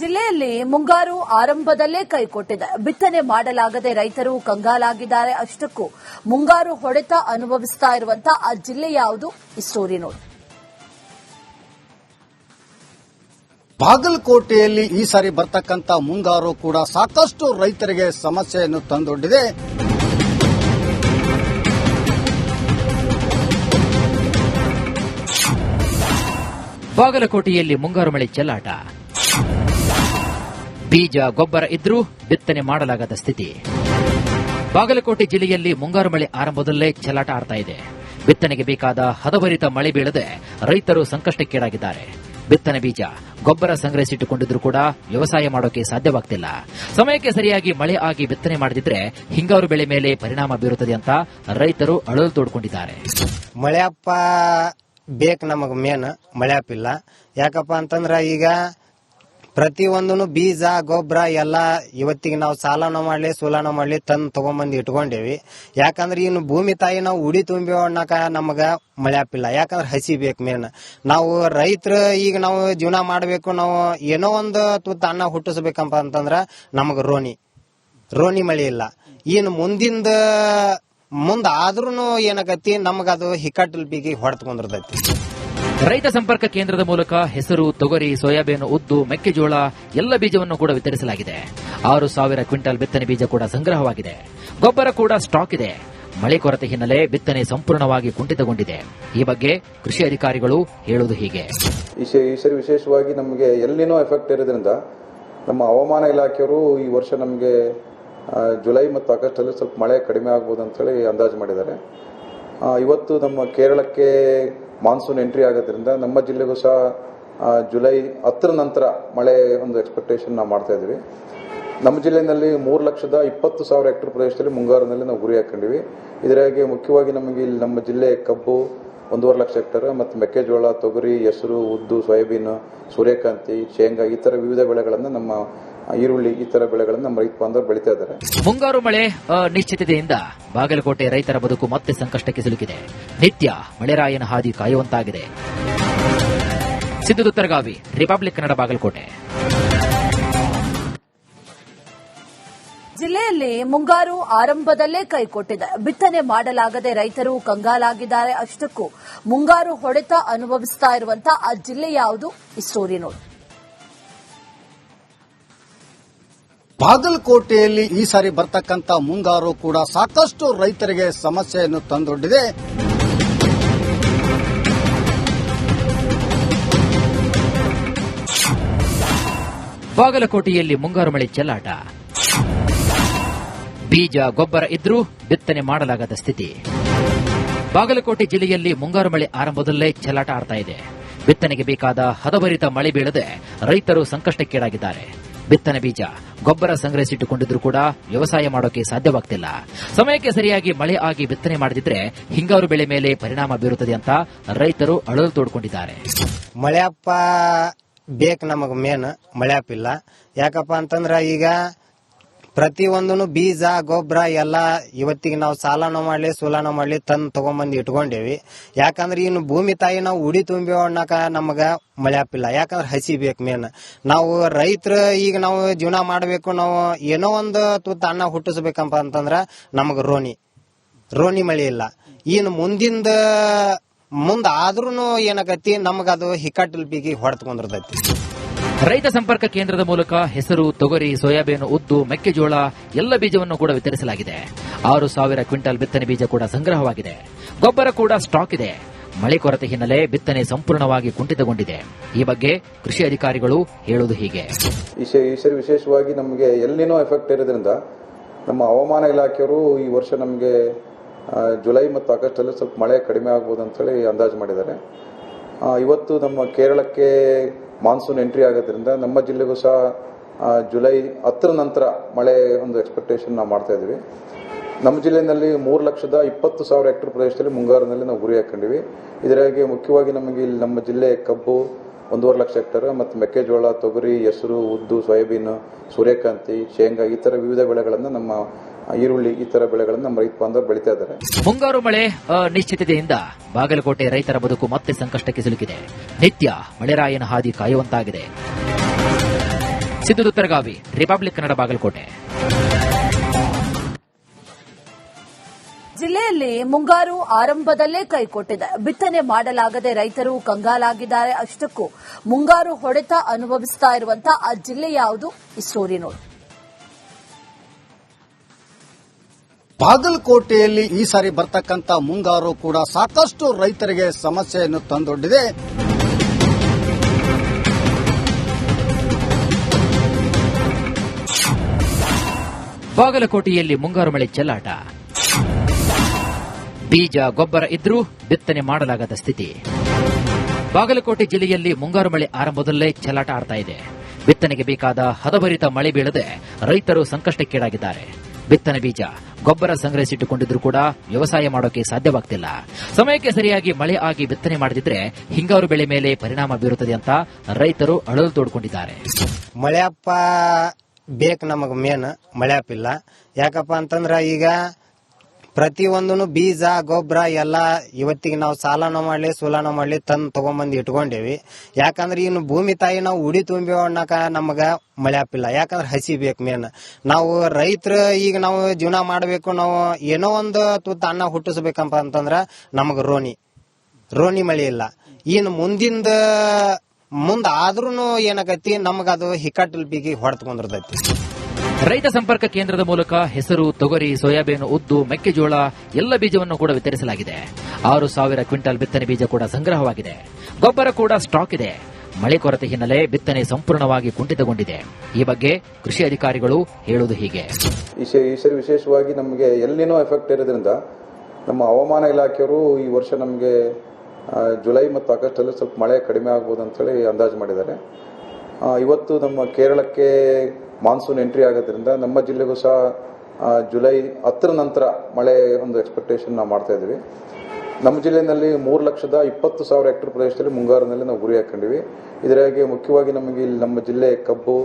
ಜಿಲ್ಲೆಯಲ್ಲಿ ಮುಂಗಾರು ಆರಂಭದಲ್ಲೇ ಕೈಕೊಟ್ಟಿದೆ. ಬಿತ್ತನೆ ಮಾಡಲಾಗದೆ ರೈತರು ಕಂಗಾಲಾಗಿದ್ದಾರೆ. ಅಷ್ಟಕ್ಕೂ ಮುಂಗಾರು ಹೊಡೆತ ಅನುಭವಿಸ್ತಾ ಇರುವಂತಹ ಆ ಜಿಲ್ಲೆ ಯಾವುದು? ಈ ಸ್ಟೋರಿ ನೋಡಿ. ಬಾಗಲಕೋಟೆಯಲ್ಲಿ ಈ ಸಾರಿ ಬರ್ತಕ್ಕಂಥ ಮುಂಗಾರು ಕೂಡ ಸಾಕಷ್ಟು ರೈತರಿಗೆ ಸಮಸ್ಯೆಯನ್ನು ತಂದೊಡ್ಡಿದೆ. ಬಾಗಲಕೋಟೆಯಲ್ಲಿ ಮುಂಗಾರು ಮಳೆ ಚೆಲ್ಲಾಟ. ಬೀಜ ಗೊಬ್ಬರ ಇದ್ರೂ ಬಿತ್ತನೆ ಮಾಡಲಾಗದ ಸ್ಥಿತಿ. ಬಾಗಲಕೋಟೆ ಜಿಲ್ಲೆಯಲ್ಲಿ ಮುಂಗಾರು ಮಳೆ ಆರಂಭದಲ್ಲೇ ಚೆಲ್ಲಾಟ ಆಡ್ತಾ ಇದೆ. ಬಿತ್ತನೆಗೆ ಬೇಕಾದ ಹದಭರಿತ ಮಳೆ ಬೀಳದೆ ರೈತರು ಸಂಕಷ್ಟಕ್ಕೀಡಾಗಿದ್ದಾರೆ. ಬಿತ್ತನೆ ಬೀಜ ಗೊಬ್ಬರ ಸಂಗ್ರಹಿಸಿಟ್ಟುಕೊಂಡಿದ್ರೂ ಕೂಡ ವ್ಯವಸಾಯ ಮಾಡೋಕೆ ಸಾಧ್ಯವಾಗ್ತಿಲ್ಲ. ಸಮಯಕ್ಕೆ ಸರಿಯಾಗಿ ಮಳೆ ಆಗಿ ಬಿತ್ತನೆ ಮಾಡದಿದ್ರೆ ಹಿಂಗಾರು ಬೆಳೆ ಮೇಲೆ ಪರಿಣಾಮ ಬೀರುತ್ತದೆ ಅಂತ ರೈತರು ಅಳಲು ತೋಡ್ಕೊಂಡಿದ್ದಾರೆ. ಮಳೆಯಪ್ಪ ಬೇಕು ನಮಗ್ ಮೇನ್, ಮಳೆಯಪ್ಪಿಲ್ಲ. ಯಾಕಪ್ಪ ಅಂತಂದ್ರ ಈಗ ಪ್ರತಿಯೊಂದನು ಬೀಜ ಗೊಬ್ಬರ ಎಲ್ಲ ಇವತ್ತಿಗೆ ನಾವು ಸಾಲನ ಮಾಡ್ಲಿ ಸೂಲನ ಮಾಡ್ಲಿ ತಂದು ತಗೊಂಬಂದು ಇಟ್ಕೊಂಡೇವಿ. ಯಾಕಂದ್ರೆ ಇನ್ನು ಭೂಮಿ ತಾಯಿ ನಾವು ಉಡಿ ತುಂಬಿ ಒಣ್ಣಾಕ ನಮಗ ಮಳೆಯಪ್ಪಿಲ್ಲ. ಯಾಕಂದ್ರೆ ಹಸಿ ಬೇಕು ಮೇನ್. ನಾವು ರೈತರು ಈಗ ನಾವು ಜೀವನ ಮಾಡಬೇಕು, ನಾವು ಏನೋ ಒಂದು ತುತ್ತ ಅನ್ನ ಹುಟ್ಟಿಸ್ಬೇಕಪ್ಪ ಅಂತಂದ್ರ ನಮಗ ರೋಣಿ ಮಳೆ ಇಲ್ಲ. ಇನ್ನು ಮುಂದ ಆದ್ರೂ ಏನಾಗತಿ ನಮಗದು ಹಿಕ್ಕಟ್ಟಲ್ ಬಿಗಿ ಹೊಡೆದ್ಕೊಂಡಿರ್ತೈತಿ. ರೈತ ಸಂಪರ್ಕ ಕೇಂದ್ರದ ಮೂಲಕ ಹೆಸರು, ತೊಗರಿ, ಸೋಯಾಬೀನ್, ಉದ್ದು, ಮೆಕ್ಕೆಜೋಳ ಎಲ್ಲ ಬೀಜವನ್ನು ಕೂಡ ವಿತರಿಸಲಾಗಿದೆ. 6,000 ಕ್ವಿಂಟಲ್ ಬಿತ್ತನೆ ಬೀಜ ಕೂಡ ಸಂಗ್ರಹವಾಗಿದೆ. ಗೊಬ್ಬರ ಕೂಡ ಸ್ಟಾಕ್ ಇದೆ. ಮಳೆ ಕೊರತೆ ಹಿನ್ನೆಲೆ ಬಿತ್ತನೆ ಸಂಪೂರ್ಣವಾಗಿ ಕುಂಠಿತಗೊಂಡಿದೆ. ಈ ಬಗ್ಗೆ ಕೃಷಿ ಅಧಿಕಾರಿಗಳು ಹೇಳುವುದು ಹೀಗೆ. ಈ ಸರಿ ವಿಶೇಷವಾಗಿ ನಮಗೆ ಎಲ್ಲಿನೋ ಎಫೆಕ್ಟ್ ಇರೋದ್ರಿಂದ ನಮ್ಮ ಹವಾಮಾನ ಇಲಾಖೆಯವರು ಈ ವರ್ಷ ನಮಗೆ ಜುಲೈ ಮತ್ತು ಆಗಸ್ಟ್ ಅಲ್ಲಿ ಸ್ವಲ್ಪ ಮಳೆ ಕಡಿಮೆ ಆಗ್ಬೋದು ಅಂತ ಹೇಳಿ ಅಂದಾಜು ಮಾಡಿದ್ದಾರೆ. ಇವತ್ತು ನಮ್ಮ ಕೇರಳಕ್ಕೆ ಮಾನ್ಸೂನ್ ಎಂಟ್ರಿ ಆಗೋದ್ರಿಂದ ನಮ್ಮ ಜಿಲ್ಲೆಗೂ ಸಹ ಜುಲೈ 10 ನಂತರ ಮಳೆ ಒಂದು ಎಕ್ಸ್ಪೆಕ್ಟೇಷನ್ ನಾವು ಮಾಡ್ತಾ ಇದ್ದೀವಿ. ನಮ್ಮ ಜಿಲ್ಲೆಯಲ್ಲಿ 3,20,000 ಹೆಕ್ಟೇರ್ ಪ್ರದೇಶದಲ್ಲಿ ಮುಂಗಾರಿನಲ್ಲಿ ನಾವು ಗುರಿ ಹಾಕೊಂಡಿವಿ. ಇದರಾಗಿ ಮುಖ್ಯವಾಗಿ ನಮಗೆ ಇಲ್ಲಿ ನಮ್ಮ ಜಿಲ್ಲೆ ಕಬ್ಬು 1.5 ಲಕ್ಷ ಹೆಕ್ಟೇರ್ ಮತ್ತು ಮೆಕ್ಕೆಜೋಳ, ತೊಗರಿ, ಹೆಸರು, ಉದ್ದು, ಸೋಯಾಬೀನ್, ಸೂರ್ಯಕಾಂತಿ, ಶೇಂಗಾ ಈ ತರ ವಿವಿಧ ಬೆಳೆಗಳನ್ನು, ನಮ್ಮ ಈರುಳ್ಳಿ ಈ ತರ ಬೆಳೆಗಳನ್ನು ನಮ್ಮ ರೈತ ಬಾಂಧವರು ಬೆಳೀತಾ ಇದ್ದಾರೆ. ಮುಂಗಾರು ಮಳೆ ಅನಿಶ್ಚಿತತೆಯಿಂದ ಬಾಗಲಕೋಟೆ ರೈತರ ಬದುಕು ಮತ್ತೆ ಸಂಕಷ್ಟಕ್ಕೆ ಸಿಲುಕಿದೆ. ನಿತ್ಯ ಮಳೆರಾಯನ ಹಾದಿ ಕಾಯುವಂತಾಗಿದೆ. ಸಿದ್ದು ತುತ್ತರಗಾವಿ, ರಿಪಬ್ಲಿಕ್ ಕನ್ನಡ, ಬಾಗಲಕೋಟೆ. ಜಿಲ್ಲೆಯಲ್ಲಿ ಮುಂಗಾರು ಆರಂಭದಲ್ಲೇ ಕೈಕೊಟ್ಟಿದೆ. ಬಿತ್ತನೆ ಮಾಡಲಾಗದೆ ರೈತರು ಕಂಗಾಲಾಗಿದ್ದಾರೆ. ಅಷ್ಟಕ್ಕೂ ಮುಂಗಾರು ಹೊಡೆತ ಅನುಭವಿಸ್ತಾ ಇರುವಂತಹ ಆ ಜಿಲ್ಲೆ ಯಾವುದು? ಈ ಸ್ಟೋರಿ ನೋಡಿ. ಬಾಗಲಕೋಟೆಯಲ್ಲಿ ಈ ಸಾರಿ ಬರ್ತಕ್ಕಂಥ ಮುಂಗಾರು ಕೂಡ ಸಾಕಷ್ಟು ರೈತರಿಗೆ ಸಮಸ್ಯೆಯನ್ನು ತಂದೊಡ್ಡಿದೆ. ಬಾಗಲಕೋಟೆಯಲ್ಲಿ ಮುಂಗಾರು ಮಳೆ ಚೆಲ್ಲಾಟ. ಬೀಜ ಗೊಬ್ಬರ ಇದ್ರೂ ಬಿತ್ತನೆ ಮಾಡಲಾಗದ ಸ್ಥಿತಿ. ಬಾಗಲಕೋಟೆ ಜಿಲ್ಲೆಯಲ್ಲಿ ಮುಂಗಾರು ಮಳೆ ಆರಂಭದಲ್ಲೇ ಚೆಲ್ಲಾಟ ಆಡ್ತಾ ಇದೆ. ಬಿತ್ತನೆಗೆ ಬೇಕಾದ ಹದಭರಿತ ಮಳೆ ಬೀಳದೆ ರೈತರು ಸಂಕಷ್ಟಕ್ಕೀಡಾಗಿದ್ದಾರೆ. ಬಿತ್ತನೆ ಬೀಜ ಗೊಬ್ಬರ ಸಂಗ್ರಹಿಸಿಟ್ಟುಕೊಂಡಿದ್ರೂ ಕೂಡ ವ್ಯವಸಾಯ ಮಾಡೋಕೆ ಸಾಧ್ಯವಾಗ್ತಿಲ್ಲ. ಸಮಯಕ್ಕೆ ಸರಿಯಾಗಿ ಮಳೆ ಆಗಿ ಬಿತ್ತನೆ ಮಾಡದಿದ್ರೆ ಹಿಂಗಾರು ಬೆಳೆ ಮೇಲೆ ಪರಿಣಾಮ ಬೀರುತ್ತದೆ ಅಂತ ರೈತರು ಅಳಲು ತೋಡ್ಕೊಂಡಿದ್ದಾರೆ. ಮಳೆಯಪ್ಪ ಬೇಕು ನಮಗ್ ಮೇನ್, ಮಳೆಯಪ್ಪಿಲ್ಲ. ಯಾಕಪ್ಪ ಅಂತಂದ್ರ ಈಗ ಪ್ರತಿಯೊಂದನು ಬೀಜ ಗೊಬ್ಬರ ಎಲ್ಲ ಇವತ್ತಿಗೆ ನಾವು ಸಾಲನ ಮಾಡ್ಲಿ ಸೂಲನ ಮಾಡ್ಲಿ ತಂದು ತಗೊಂಬಂದು ಇಟ್ಕೊಂಡೇವಿ. ಯಾಕಂದ್ರೆ ಇನ್ನು ಭೂಮಿ ತಾಯಿ ನಾವು ಉಡಿ ತುಂಬಿ ಒಣ್ಣಾಕ ನಮಗ ಮಳೆಯಪ್ಪಿಲ್ಲ. ಯಾಕಂದ್ರೆ ಹಸಿ ಬೇಕು ಮೇನ್. ನಾವು ರೈತರು ಈಗ ನಾವು ಜೀವನ ಮಾಡಬೇಕು, ನಾವು ಏನೋ ಒಂದು ತುತ್ತ ಅನ್ನ ಹುಟ್ಟಿಸ್ಬೇಕಪ್ಪ ಅಂತಂದ್ರ ನಮಗ ರೋಣಿ ಮಳೆ ಇಲ್ಲ. ಇನ್ನು ಮುಂದ ಆದ್ರೂ ಏನಾಗತಿ ನಮಗದು ಹಿಕ್ಕಟ್ಟಲ್ ಬಿಗಿ ಹೊಡೆದ್ಕೊಂಡಿರ್ತೈತಿ. ರೈತ ಸಂಪರ್ಕ ಕೇಂದ್ರದ ಮೂಲಕ ಹೆಸರು, ತೊಗರಿ, ಸೋಯಾಬೀನ್, ಉದ್ದು, ಮೆಕ್ಕೆಜೋಳ ಎಲ್ಲ ಬೀಜವನ್ನು ಕೂಡ ವಿತರಿಸಲಾಗಿದೆ. 6,000 ಕ್ವಿಂಟಲ್ ಬಿತ್ತನೆ ಬೀಜ ಕೂಡ ಸಂಗ್ರಹವಾಗಿದೆ. ಗೊಬ್ಬರ ಕೂಡ ಸ್ಟಾಕ್ ಇದೆ. ಮಳೆ ಕೊರತೆ ಹಿನ್ನೆಲೆ ಬಿತ್ತನೆ ಸಂಪೂರ್ಣವಾಗಿ ಕುಂಠಿತಗೊಂಡಿದೆ. ಈ ಬಗ್ಗೆ ಕೃಷಿ ಅಧಿಕಾರಿಗಳು ಹೇಳುವುದು ಹೀಗೆ. ಈ ಸರಿ ವಿಶೇಷವಾಗಿ ನಮಗೆ ಎಲ್ಲಿನೋ ಎಫೆಕ್ಟ್ ಇರೋದ್ರಿಂದ ನಮ್ಮ ಹವಾಮಾನ ಇಲಾಖೆಯವರು ಈ ವರ್ಷ ನಮಗೆ ಜುಲೈ ಮತ್ತು ಆಗಸ್ಟ್ ಅಲ್ಲಿ ಸ್ವಲ್ಪ ಮಳೆ ಕಡಿಮೆ ಆಗ್ಬೋದು ಅಂತ ಹೇಳಿ ಅಂದಾಜು ಮಾಡಿದ್ದಾರೆ. ಇವತ್ತು ನಮ್ಮ ಕೇರಳಕ್ಕೆ ಮಾನ್ಸೂನ್ ಎಂಟ್ರಿ ಆಗೋದ್ರಿಂದ ನಮ್ಮ ಜಿಲ್ಲೆಗೂ ಸಹ ಜುಲೈ 10 ನಂತರ ಮಳೆ ಒಂದು ಎಕ್ಸ್ಪೆಕ್ಟೇಷನ್ ನಾವು ಮಾಡ್ತಾ ಇದ್ದೀವಿ. ನಮ್ಮ ಜಿಲ್ಲೆಯಲ್ಲಿ 3,20,000 ಹೆಕ್ಟೇರ್ ಪ್ರದೇಶದಲ್ಲಿ ಮುಂಗಾರಿನಲ್ಲಿ ನಾವು ಗುರಿ ಹಾಕೊಂಡಿವಿ. ಇದರಾಗಿ ಮುಖ್ಯವಾಗಿ ನಮಗೆ ಇಲ್ಲಿ ನಮ್ಮ ಜಿಲ್ಲೆ ಕಬ್ಬು 1.5 ಲಕ್ಷ ಹೆಕ್ಟೇರ್ ಮತ್ತು ಮೆಕ್ಕೆಜೋಳ, ತೊಗರಿ, ಹೆಸರು, ಉದ್ದು, ಸೋಯಾಬೀನ್, ಸೂರ್ಯಕಾಂತಿ, ಶೇಂಗಾ ಈ ತರ ವಿವಿಧ ಬೆಳೆಗಳನ್ನು, ನಮ್ಮ ಈರುಳ್ಳಿ ಈ ತರ ಬೆಳೆಗಳನ್ನು ನಮ್ಮ ರೈತ ಬಾಂಧವರು ಬೆಳೀತಾ ಇದ್ದಾರೆ. ಮುಂಗಾರು ಮಳೆ ಅನಿಶ್ಚಿತತೆಯಿಂದ ಬಾಗಲಕೋಟೆ ರೈತರ ಬದುಕು ಮತ್ತೆ ಸಂಕಷ್ಟಕ್ಕೆ ಸಿಲುಕಿದೆ. ನಿತ್ಯ ಮಳೆರಾಯನ ಹಾದಿ ಕಾಯುವಂತಾಗಿದೆ. ಸಿದ್ದುದುತ್ತರಗಾವಿ, ರಿಪಬ್ಲಿಕ್ ಕನ್ನಡ, ಬಾಗಲಕೋಟೆ. ಜಿಲ್ಲೆಯಲ್ಲಿ ಮುಂಗಾರು ಆರಂಭದಲ್ಲೇ ಕೈಕೊಟ್ಟಿದೆ. ಬಿತ್ತನೆ ಮಾಡಲಾಗದೆ ರೈತರು ಕಂಗಾಲಾಗಿದ್ದಾರೆ. ಅಷ್ಟಕ್ಕೂ ಮುಂಗಾರು ಹೊಡೆತ ಅನುಭವಿಸ್ತಾ ಇರುವಂತಹ ಆ ಜಿಲ್ಲೆ ಯಾವುದು? ಈ ಸ್ಟೋರಿ ನೋಡಿ. ಬಾಗಲಕೋಟೆಯಲ್ಲಿ ಈ ಸಾರಿ ಬರ್ತಕ್ಕಂಥ ಮುಂಗಾರು ಕೂಡ ಸಾಕಷ್ಟು ರೈತರಿಗೆ ಸಮಸ್ಯೆಯನ್ನು ತಂದೊಡ್ಡಿದೆ. ಬಾಗಲಕೋಟೆಯಲ್ಲಿ ಮುಂಗಾರು ಮಳೆ ಚೆಲ್ಲಾಟ. ಬೀಜ ಗೊಬ್ಬರ ಇದ್ರೂ ಬಿತ್ತನೆ ಮಾಡಲಾಗದ ಸ್ಥಿತಿ. ಬಾಗಲಕೋಟೆ ಜಿಲ್ಲೆಯಲ್ಲಿ ಮುಂಗಾರು ಮಳೆ ಆರಂಭದಲ್ಲೇ ಚೆಲ್ಲಾಟ ಆಡ್ತಾ ಇದೆ. ಬಿತ್ತನೆಗೆ ಬೇಕಾದ ಹದಭರಿತ ಮಳೆ ಬೀಳದೆ ರೈತರು ಸಂಕಷ್ಟಕ್ಕೀಡಾಗಿದ್ದಾರೆ. ಬಿತ್ತನೆ ಬೀಜ ಗೊಬ್ಬರ ಸಂಗ್ರಹಿಸಿಟ್ಟುಕೊಂಡಿದ್ರೂ ಕೂಡ ವ್ಯವಸಾಯ ಮಾಡೋಕೆ ಸಾಧ್ಯವಾಗ್ತಿಲ್ಲ. ಸಮಯಕ್ಕೆ ಸರಿಯಾಗಿ ಮಳೆ ಆಗಿ ಬಿತ್ತನೆ ಮಾಡದಿದ್ರೆ ಹಿಂಗಾರು ಬೆಳೆ ಮೇಲೆ ಪರಿಣಾಮ ಬೀರುತ್ತದೆ ಅಂತ ರೈತರು ಅಳಲು ತೋಡ್ಕೊಂಡಿದ್ದಾರೆ. ಮಳೆಯಪ್ಪ ಬೇಕು ನಮಗ್ ಮೇನ್, ಮಳೆಯಪ್ಪಿಲ್ಲ. ಯಾಕಪ್ಪ ಅಂತಂದ್ರ ಈಗ ಪ್ರತಿಯೊಂದನು ಬೀಜ ಗೊಬ್ಬರ ಎಲ್ಲ ಇವತ್ತಿಗೆ ನಾವು ಸಾಲನ ಮಾಡ್ಲಿ ಸೂಲನ ಮಾಡ್ಲಿ ತಂದು ತಗೊಂಬಂದು ಇಟ್ಕೊಂಡೇವಿ. ಯಾಕಂದ್ರೆ ಇನ್ನು ಭೂಮಿ ತಾಯಿ ನಾವು ಉಡಿ ತುಂಬಿ ಅನ್ನಕ ನಮಗ ಮಳೆ ಹಾಪಿಲ್ಲ. ಯಾಕಂದ್ರೆ ಹಸಿ ಬೇಕು ಮೇನ್. ನಾವು ರೈತರ ಈಗ ನಾವು ಜೀವನ ಮಾಡಬೇಕು, ನಾವು ಏನೋ ಒಂದು ತುತ್ತ ಅನ್ನ ಹುಟ್ಟಿಸ್ಬೇಕಂಪ ಅಂತಂದ್ರ ನಮಗ ರೋಣಿ ಮಳೆ ಇಲ್ಲ. ಇನ್ನು ಮುಂದ ಆದ್ರೂ ಏನಾಗೈತಿ ನಮಗದು ಹಿಕ್ಕಟ್ಟಲ್ ಬಿಗಿ ಹೊಡೆದ್ಕೊಂಡಿರ್ತೈತಿ. ರೈತ ಸಂಪರ್ಕ ಕೇಂದ್ರದ ಮೂಲಕ ಹೆಸರು, ತೊಗರಿ, ಸೋಯಾಬೀನ್, ಉದ್ದು, ಮೆಕ್ಕೆಜೋಳ ಎಲ್ಲ ಬೀಜವನ್ನು ಕೂಡ ವಿತರಿಸಲಾಗಿದೆ. 6,000 ಕ್ವಿಂಟಲ್ ಬಿತ್ತನೆ ಬೀಜ ಕೂಡ ಸಂಗ್ರಹವಾಗಿದೆ. ಗೊಬ್ಬರ ಕೂಡ ಸ್ಟಾಕ್ ಇದೆ. ಮಳೆ ಕೊರತೆ ಹಿನ್ನೆಲೆ ಬಿತ್ತನೆ ಸಂಪೂರ್ಣವಾಗಿ ಕುಂಠಿತಗೊಂಡಿದೆ. ಈ ಬಗ್ಗೆ ಕೃಷಿ ಅಧಿಕಾರಿಗಳು ಹೇಳುವುದು ಹೀಗೆ. ಈ ಸರಿ ವಿಶೇಷವಾಗಿ ನಮಗೆ ಎಲ್ಲಿನೋ ಎಫೆಕ್ಟ್ ಇರೋದ್ರಿಂದ ನಮ್ಮ ಹವಾಮಾನ ಇಲಾಖೆಯವರು ಈ ವರ್ಷ ನಮಗೆ ಜುಲೈ ಮತ್ತು ಆಗಸ್ಟ್ ಅಲ್ಲಿ ಸ್ವಲ್ಪ ಮಳೆ ಕಡಿಮೆ ಆಗ್ಬೋದು ಅಂತೇಳಿ ಅಂದಾಜು ಮಾಡಿದ್ದಾರೆ. ಇವತ್ತು ನಮ್ಮ ಕೇರಳಕ್ಕೆ ಮಾನ್ಸೂನ್ ಎಂಟ್ರಿ ಆಗೋದ್ರಿಂದ ನಮ್ಮ ಜಿಲ್ಲೆಗೂ ಸಹ ಜುಲೈ 10 ನಂತರ ಮಳೆ ಒಂದು ಎಕ್ಸ್ಪೆಕ್ಟೇಷನ್ ನಾವು ಮಾಡ್ತಾ ಇದ್ದೀವಿ. ನಮ್ಮ ಜಿಲ್ಲೆಯಲ್ಲಿ 3,20,000 ಹೆಕ್ಟೇರ್ ಪ್ರದೇಶದಲ್ಲಿ ಮುಂಗಾರಿನಲ್ಲಿ ನಾವು ಗುರಿ ಹಾಕೊಂಡಿವಿ. ಇದರಾಗಿ ಮುಖ್ಯವಾಗಿ ನಮಗೆ ಇಲ್ಲಿ ನಮ್ಮ ಜಿಲ್ಲೆ ಕಬ್ಬು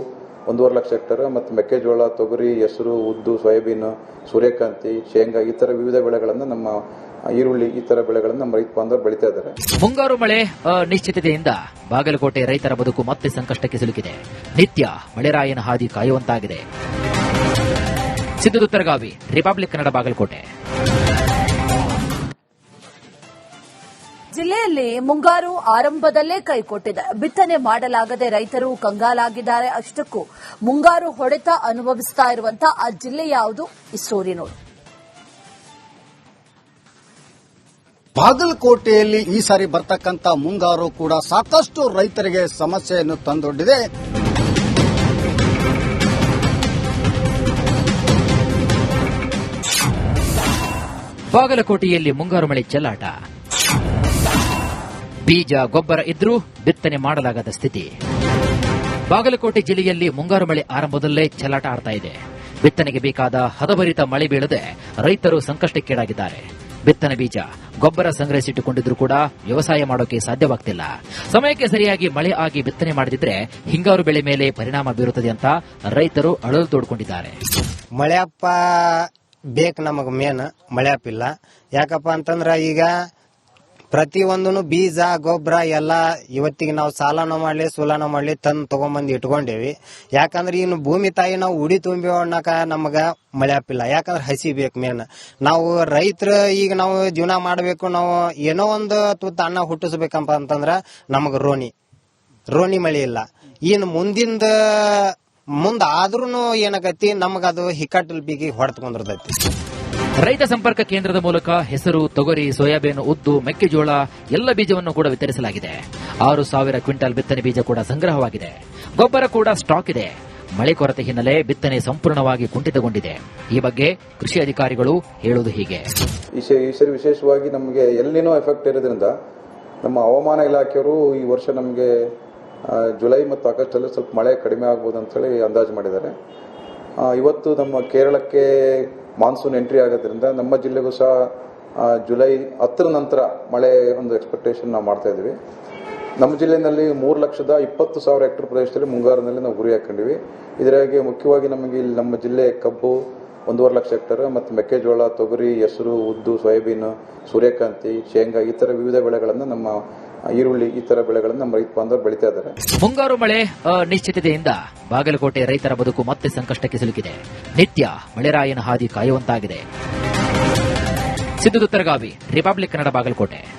1.5 ಲಕ್ಷ ಹೆಕ್ಟೇರ್ ಮತ್ತು ಮೆಕ್ಕೆಜೋಳ, ತೊಗರಿ, ಹೆಸರು, ಉದ್ದು, ಸೋಯಾಬೀನ್, ಸೂರ್ಯಕಾಂತಿ, ಶೇಂಗಾ ಈ ತರ ವಿವಿಧ ಬೆಳೆಗಳನ್ನು ನಮ್ಮ ಈರುಳ್ಳಿ ಈ ತರ ಬೆಳೆಗಳನ್ನು ನಮ್ಮ ರೈತ ಬಾಂಧವರು ಬೆಳೀತಾ ಇದ್ದಾರೆ. ಮುಂಗಾರು ಮಳೆ ಅನಿಶ್ಚಿತತೆಯಿಂದ ಬಾಗಲಕೋಟೆ ರೈತರ ಬದುಕು ಮತ್ತೆ ಸಂಕಷ್ಟಕ್ಕೆ ಸಿಲುಕಿದೆ. ನಿತ್ಯ ಮಳೆರಾಯನ ಹಾದಿ ಕಾಯುವಂತಾಗಿದೆ. ಸಿದ್ದುದುತ್ತರಗಾವಿ, ರಿಪಬ್ಲಿಕ್ ಕನ್ನಡ, ಬಾಗಲಕೋಟೆ. ಜಿಲ್ಲೆಯಲ್ಲಿ ಮುಂಗಾರು ಆರಂಭದಲ್ಲೇ ಕೈಕೊಟ್ಟಿದೆ. ಬಿತ್ತನೆ ಮಾಡಲಾಗದೆ ರೈತರು ಕಂಗಾಲಾಗಿದ್ದಾರೆ. ಅಷ್ಟಕ್ಕೂ ಮುಂಗಾರು ಹೊಡೆತ ಅನುಭವಿಸ್ತಾ ಇರುವಂತಹ ಆ ಜಿಲ್ಲೆ ಯಾವುದು? ಈ ಸ್ಟೋರಿ ನೋಡಿ. ಬಾಗಲಕೋಟೆಯಲ್ಲಿ ಈ ಸಾರಿ ಬರ್ತಕ್ಕಂಥ ಮುಂಗಾರು ಕೂಡ ಸಾಕಷ್ಟು ರೈತರಿಗೆ ಸಮಸ್ಯೆಯನ್ನು ತಂದೊಡ್ಡಿದೆ. ಬಾಗಲಕೋಟೆಯಲ್ಲಿ ಮುಂಗಾರು ಮಳೆ ಚೆಲ್ಲಾಟ. ಬೀಜ ಗೊಬ್ಬರ ಇದ್ರೂ ಬಿತ್ತನೆ ಮಾಡಲಾಗದ ಸ್ಥಿತಿ. ಬಾಗಲಕೋಟೆ ಜಿಲ್ಲೆಯಲ್ಲಿ ಮುಂಗಾರು ಮಳೆ ಆರಂಭದಲ್ಲೇ ಚೆಲ್ಲಾಟ ಆಡ್ತಾ ಇದೆ. ಬಿತ್ತನೆಗೆ ಬೇಕಾದ ಹದಭರಿತ ಮಳೆ ಬೀಳದೆ ರೈತರು ಸಂಕಷ್ಟಕ್ಕೀಡಾಗಿದ್ದಾರೆ. ಬಿತ್ತನೆ ಬೀಜ ಗೊಬ್ಬರ ಸಂಗ್ರಹಿಸಿಟ್ಟುಕೊಂಡಿದ್ರೂ ಕೂಡ ವ್ಯವಸಾಯ ಮಾಡೋಕೆ ಸಾಧ್ಯವಾಗ್ತಿಲ್ಲ. ಸಮಯಕ್ಕೆ ಸರಿಯಾಗಿ ಮಳೆ ಆಗಿ ಬಿತ್ತನೆ ಮಾಡದಿದ್ರೆ ಹಿಂಗಾರು ಬೆಳೆ ಮೇಲೆ ಪರಿಣಾಮ ಬೀರುತ್ತದೆ ಅಂತ ರೈತರು ಅಳಲು ತೋಡ್ಕೊಂಡಿದ್ದಾರೆ. ಮಳೆಯಪ್ಪ ಬೇಕು ನಮಗ್ ಮೇನ್, ಮಳೆಯಪ್ಪಿಲ್ಲ. ಯಾಕಪ್ಪ ಅಂತಂದ್ರ ಈಗ ಪ್ರತಿಯೊಂದನು ಬೀಜ ಗೊಬ್ಬರ ಎಲ್ಲ ಇವತ್ತಿಗೆ ನಾವು ಸಾಲನ ಮಾಡ್ಲಿ ಸೂಲನ ಮಾಡ್ಲಿ ತಂದು ತಗೊಂಬಂದು ಇಟ್ಕೊಂಡೇವಿ. ಯಾಕಂದ್ರೆ ಇನ್ನು ಭೂಮಿ ತಾಯಿ ನಾವು ಉಡಿ ತುಂಬಿ ಅನ್ನಕ ನಮಗ ಮಳೆ ಹಾಪಿಲ್ಲ. ಯಾಕಂದ್ರೆ ಹಸಿ ಬೇಕು ಮೇನ್. ನಾವು ರೈತರ ಈಗ ನಾವು ಜೀವನ ಮಾಡಬೇಕು, ನಾವು ಏನೋ ಒಂದು ತುತ್ತ ಅನ್ನ ಹುಟ್ಟಿಸ್ಬೇಕಂಪ ಅಂತಂದ್ರ ನಮಗ ರೋಣಿ ಮಳೆ ಇಲ್ಲ. ಇನ್ನು ಮುಂದ ಆದ್ರೂ ಏನಾಗೈತಿ ನಮಗದು ಹಿಕ್ಕಟ್ಟಲ್ ಬಿಗಿ ಹೊಡೆದ್ಕೊಂಡಿರ್ತೈತಿ. ರೈತ ಸಂಪರ್ಕ ಕೇಂದ್ರದ ಮೂಲಕ ಹೆಸರು, ತೊಗರಿ, ಸೋಯಾಬೀನ್, ಉದ್ದು, ಮೆಕ್ಕೆಜೋಳ ಎಲ್ಲ ಬೀಜವನ್ನು ಕೂಡ ವಿತರಿಸಲಾಗಿದೆ. 6,000 ಕ್ವಿಂಟಲ್ ಬಿತ್ತನೆ ಬೀಜ ಕೂಡ ಸಂಗ್ರಹವಾಗಿದೆ. ಗೊಬ್ಬರ ಕೂಡ ಸ್ಟಾಕ್ ಇದೆ. ಮಳೆ ಕೊರತೆ ಹಿನ್ನೆಲೆ ಬಿತ್ತನೆ ಸಂಪೂರ್ಣವಾಗಿ ಕುಂಠಿತಗೊಂಡಿದೆ. ಈ ಬಗ್ಗೆ ಕೃಷಿ ಅಧಿಕಾರಿಗಳು ಹೇಳುವುದು ಹೀಗೆ. ಈ ಸರಿ ವಿಶೇಷವಾಗಿ ನಮಗೆ ಎಲ್ಲಿನೋ ಎಫೆಕ್ಟ್ ಇರೋದ್ರಿಂದ ನಮ್ಮ ಹವಾಮಾನ ಇಲಾಖೆಯವರು ಈ ವರ್ಷ ನಮಗೆ ಜುಲೈ ಮತ್ತು ಆಗಸ್ಟ್ ಅಲ್ಲಿ ಸ್ವಲ್ಪ ಮಳೆ ಕಡಿಮೆ ಆಗ್ಬೋದು ಅಂತೇಳಿ ಅಂದಾಜು ಮಾಡಿದ್ದಾರೆ. ಇವತ್ತು ನಮ್ಮ ಕೇರಳಕ್ಕೆ ಮಾನ್ಸೂನ್ ಎಂಟ್ರಿ ಆಗೋದ್ರಿಂದ ನಮ್ಮ ಜಿಲ್ಲೆಗೂ ಸಹ ಜುಲೈ 10 ನಂತರ ಮಳೆ ಒಂದು ಎಕ್ಸ್ಪೆಕ್ಟೇಷನ್ ನಾವು ಮಾಡ್ತಾ ಇದ್ದೀವಿ. ನಮ್ಮ ಜಿಲ್ಲೆಯಲ್ಲಿ 3,20,000 ಹೆಕ್ಟೇರ್ ಪ್ರದೇಶದಲ್ಲಿ ಮುಂಗಾರಿನಲ್ಲಿ ನಾವು ಗುರಿ ಹಾಕೊಂಡಿವಿ. ಇದರಾಗಿ ಮುಖ್ಯವಾಗಿ ನಮಗೆ ಇಲ್ಲಿ ನಮ್ಮ ಜಿಲ್ಲೆ ಕಬ್ಬು 1.5 ಲಕ್ಷ ಹೆಕ್ಟೇರ್ ಮತ್ತು ಮೆಕ್ಕೆಜೋಳ, ತೊಗರಿ, ಹೆಸರು, ಉದ್ದು, ಸೋಯಾಬೀನ್, ಸೂರ್ಯಕಾಂತಿ, ಶೇಂಗಾ ಈ ತರ ವಿವಿಧ ಬೆಳೆಗಳನ್ನು ನಮ್ಮ ಈರುಳ್ಳಿ ಈ ತರ ಬೆಳೆಗಳನ್ನು ನಮ್ಮ ರೈತ ಬಾಂಧವರು ಬೆಳೀತಾ ಇದ್ದಾರೆ. ಮುಂಗಾರು ಮಳೆ ಅನಿಶ್ಚಿತತೆಯಿಂದ ಬಾಗಲಕೋಟೆ ರೈತರ ಬದುಕು ಮತ್ತೆ ಸಂಕಷ್ಟಕ್ಕೆ ಸಿಲುಕಿದೆ. ನಿತ್ಯ ಮಳೆರಾಯನ ಹಾದಿ ಕಾಯುವಂತಾಗಿದೆ. ಸಿದ್ದು ತುತ್ತರಗಾವಿ, ರಿಪಬ್ಲಿಕ್ ಕನ್ನಡ, ಬಾಗಲಕೋಟೆ.